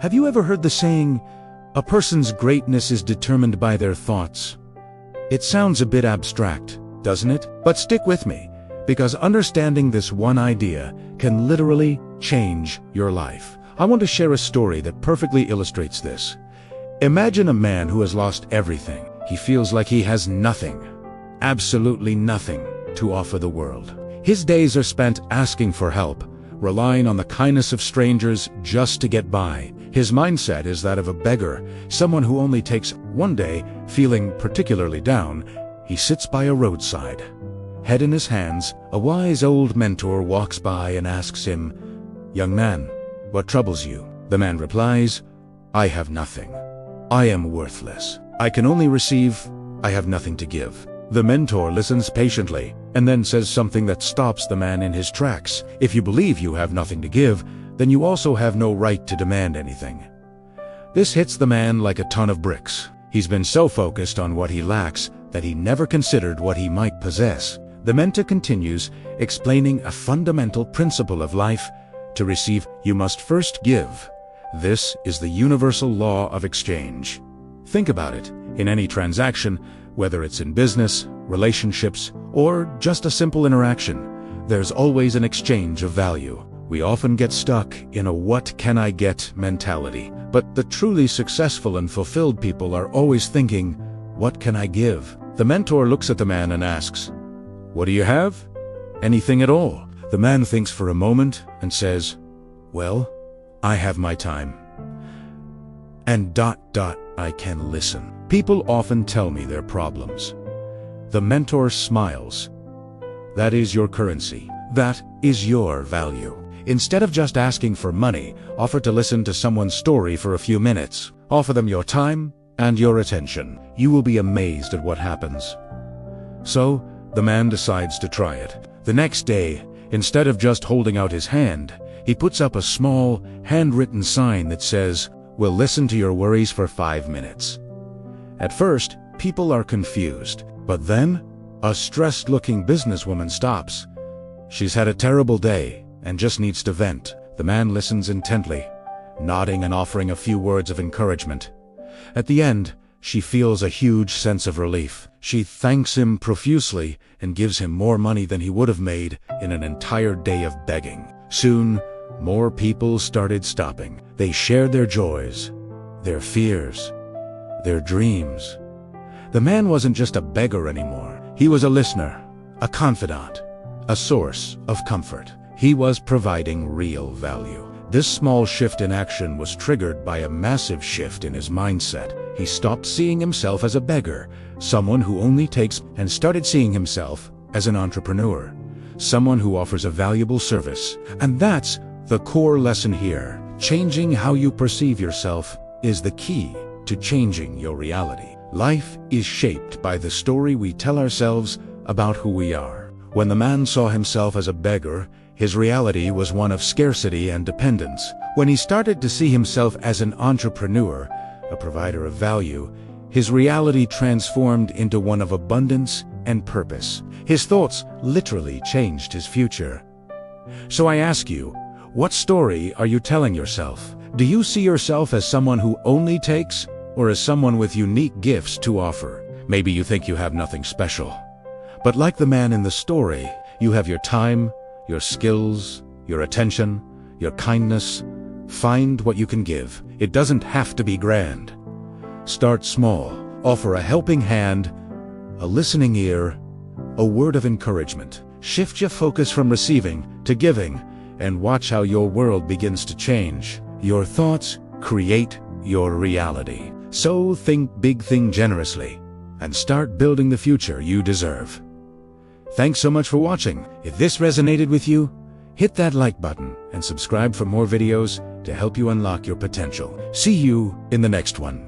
Have you ever heard the saying, "A person's greatness is determined by their thoughts"? It sounds a bit abstract, doesn't it? But stick with me, because understanding this one idea can literally change your life. I want to share a story that perfectly illustrates this. Imagine a man who has lost everything. He feels like he has nothing, absolutely nothing, to offer the world. His days are spent asking for help, relying on the kindness of strangers just to get by. His mindset is that of a beggar, someone who only takes one day. Feeling particularly down, he sits by a roadside. Head in his hands, a wise old mentor walks by and asks him, "Young man, what troubles you?" The man replies, "I have nothing. I am worthless. I can only receive. I have nothing to give." The mentor listens patiently and then says something that stops the man in his tracks. "If you believe you have nothing to give, then you also have no right to demand anything." This hits the man like a ton of bricks. He's been so focused on what he lacks that he never considered what he might possess. The mentor continues, explaining a fundamental principle of life. To receive, you must first give. This is the universal law of exchange. Think about it. In any transaction, whether it's in business, relationships, or just a simple interaction, there's always an exchange of value. We often get stuck in a "what can I get" mentality, but the truly successful and fulfilled people are always thinking, "What can I give?" The mentor looks at the man and asks, "What do you have?" "Anything at all." The man thinks for a moment and says, "Well, I have my time. And I can listen. People often tell me their problems." The mentor smiles. That is your currency. That is your value. Instead of just asking for money, offer to listen to someone's story for a few minutes. Offer them your time and your attention. You will be amazed at what happens. So, the man decides to try it. The next day, instead of just holding out his hand, he puts up a small, handwritten sign that says, "We'll listen to your worries for 5 minutes." At first, people are confused, but then, a stressed-looking businesswoman stops. She's had a terrible day and just needs to vent. The man listens intently, nodding and offering a few words of encouragement. At the end, she feels a huge sense of relief. She thanks him profusely and gives him more money than he would have made in an entire day of begging. Soon, more people started stopping. They shared their joys, their fears, their dreams. The man wasn't just a beggar anymore. He was a listener, a confidant, a source of comfort. He was providing real value. This small shift in action was triggered by a massive shift in his mindset. He stopped seeing himself as a beggar, someone who only takes, and started seeing himself as an entrepreneur, someone who offers a valuable service. And that's the core lesson here. Changing how you perceive yourself is the key to changing your reality. Life is shaped by the story we tell ourselves about who we are. When the man saw himself as a beggar, his reality was one of scarcity and dependence. When he started to see himself as an entrepreneur, a provider of value, his reality transformed into one of abundance and purpose. His thoughts literally changed his future. So I ask you, what story are you telling yourself? Do you see yourself as someone who only takes, or as someone with unique gifts to offer? Maybe you think you have nothing special. But like the man in the story, you have your time, your skills, your attention, your kindness. Find what you can give. It doesn't have to be grand. Start small. Offer a helping hand, a listening ear, a word of encouragement. Shift your focus from receiving to giving, and watch how your world begins to change. Your thoughts create your reality. So think big, think generously, and start building the future you deserve. Thanks so much for watching. If this resonated with you, hit that like button and subscribe for more videos to help you unlock your potential. See you in the next one.